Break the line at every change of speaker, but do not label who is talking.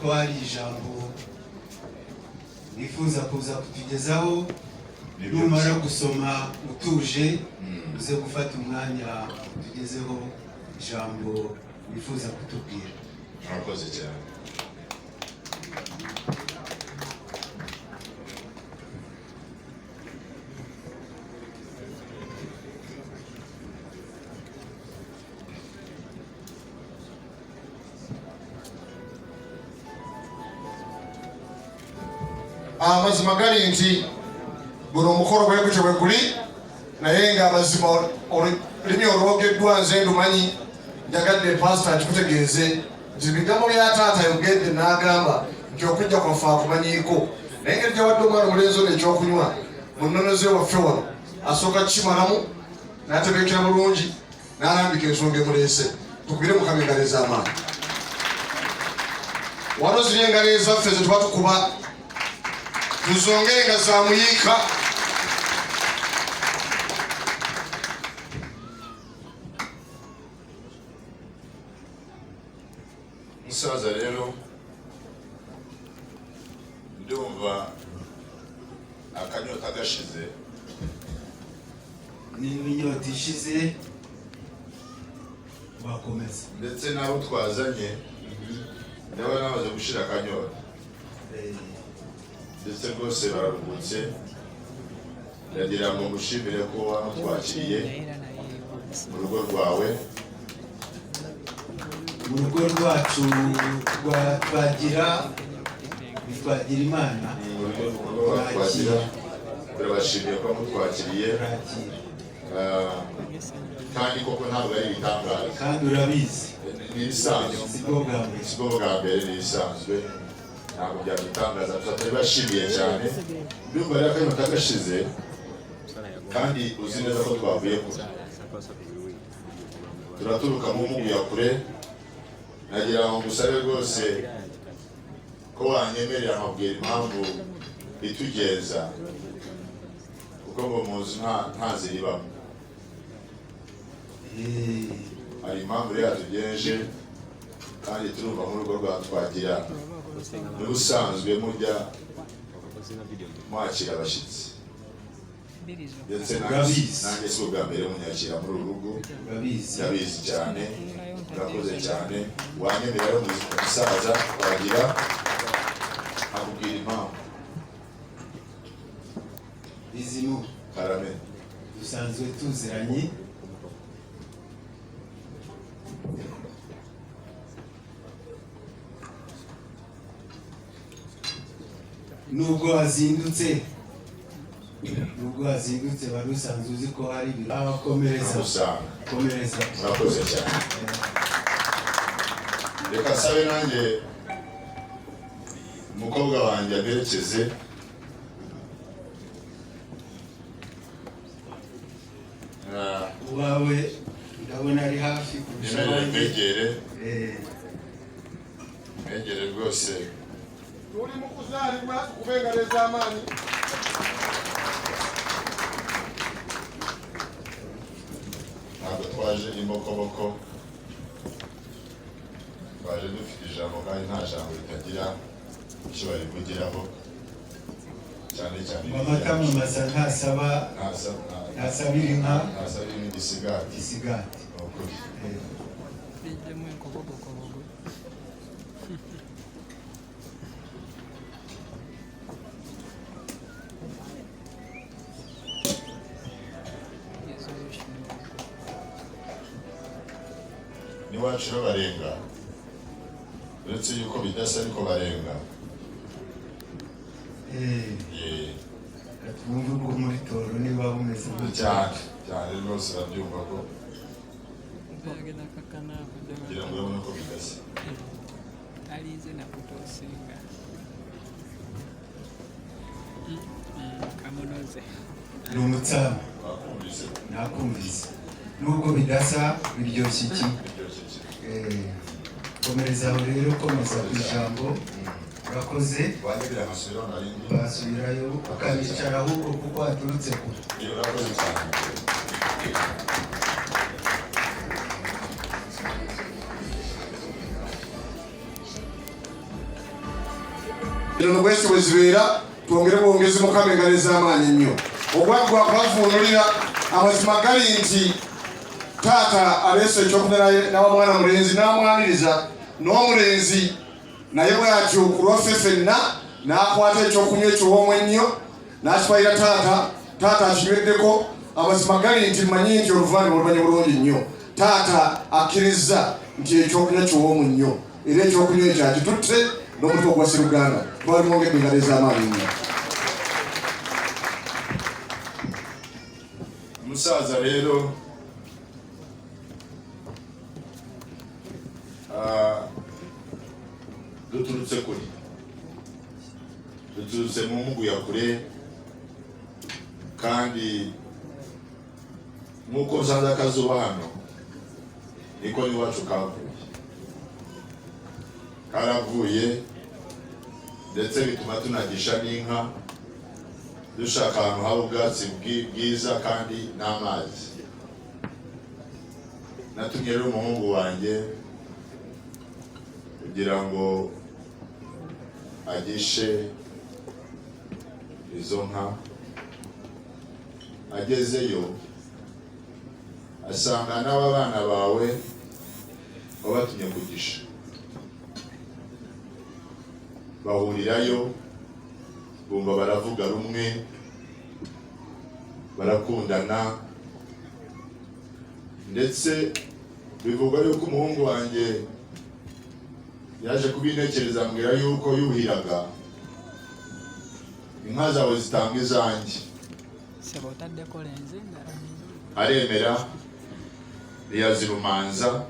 ko hari ijambo nifuza kuza kutugezaho. Numara gusoma utuje uze gufata umwanya tugezeho ijambo nifuza kutubwira.
Murakoze cyane.
Amazima gali nti guno omukolo gwegutyo bwe guli naye nga amazima olulimi olwogeddwa nze ndumanyi njagadde pasita akikutegeeze nti bigambo bya taata yogedde n'agamba nti okujja kwaffe akumanyiiko naye ngeri gyawadde omwana omulenzi ono ekyokunywa mu nnono ze waffe wano asooka kukimalamu n'atebeekera bulungi n'alambika ensonga emuleese. Tukubire Mukama engalo ez'amaanyi. Wano ziri engalo ezaffe ze tuba tukuba tuzongere nga za muyiika.
Musaza rero ndumva akanyota gashize
n'inyota ishize bakomeza
ndetse n'abo twazanye ndabona bamaze gushira akanyota ndetse rwose bararuhutse. Ndagira ngo ngushimire ko wamutwakiriye mu rugo rwawe,
mu rugo rwacu rwa Twagira Imana.
Turabashimiye ko mutwakiriye kandi koko ntabwo ari ibitangaza
kandi urabizi
ni ibisanzwe,
si bwo
bwa mbere ni ibisanzwe, ntabwo byadutangaza. Turabashimiye cyane. Ndumva rero akanyota gashize kandi uzi neza ko twavuye kure, turaturuka mu mugu ya kure. Nagira ngo ngusabe rwose ko wanyemerera nkabwira impamvu itugenza, kuko ngo muzi nta ziribamo. Hari impamvu rero yatugenje kandi turumva mu rugo rwa Twagira n'ubusanzwe mujya mwakira abashyitsi, ndetse nanjye si ubwa mbere munyakira muri uru rugo, ndabizi cyane. Murakoze cyane. Wanyemerera rero musaza Twagira akubwira impamvu.
Bizimu
Karame,
dusanzwe tuziranye, nubwo wazindutse wari usanzwe uzi ko hari ibiro. Komereza.
Murakoze cyane. Reka sabe nanjye umukobwa wanjye amerekeze.
Uwawe ndabona ari hafi kurusha abandi.
Mwegere rwose.
Turi mu kuzaribwa kubengalo ez'amaanyi.
Ntabwo twaje imbokoboko, twaje dufite ijambo kandi nta jambo ritagira icyo barivugiraho, cyane cyane
amata mu masa ntasabira inka,
ntasabira igisigati. Ukuri. Niwacu rero barenga, uretse yuko bidasa ariko barenga.
Twumve ubwo muri Toro niba bumeze
cyane cyane rwose babyumva ko kugira ngo urabone ko bidasa.
Alize na kutosinga kamunoze
ni umutsama. Nakumvise nubwo bidasa biryoshye iki. Komereza aho rero, komeza ku ijambo. Urakoze. Basubirayo bakanicara ahubwo kuko haturutse kure.
Urakoze cyane.
eno bwesi bwezibeera twongere bwongezi mukama engalo ez'amaanyi ennyo obwavu bwakubavuunulira amazima gali nti taata aleese ekyokulya n'abamwana mulenzi n'amwaniriza n'omulenzi naye bw'atyo ku lwaffe ffenna n'akwata ekyokunywa ekiwoomu ennyo n'akitwalira taata akinyweddeko amazima gali nti mmanyi nti oluvannyuma olumanyi bulungi nnyo taata akkiriza nti ekyokunywa kiwoomu nnyo era ekyokunywa ekyo akitutte n'omutwe ogwa Sseruganda twalimwongedde engalo ez'amaanyi nnyo.
Omusaza leero tutulutse kuli tutulutse mu Muguyakure kandi nk'uko nsanze akazuba hano niko n'iwacu karavuye ndetse bituma tunagisha n'inka dushaka ahantu haba ubwatsi bwiza kandi n'amazi. Natumye rero umuhungu wanjye kugira ngo agishe izo nka. Agezeyo asanga n'aba bana bawe babatumye kugisha, bahurirayo bumva baravuga rumwe, barakundana, ndetse bivuga yuko umuhungu wanjye yaje kubintekereza ambwira yuko yuhiraga inka zawe zitanga izanjye, aremera ntiyazirumanza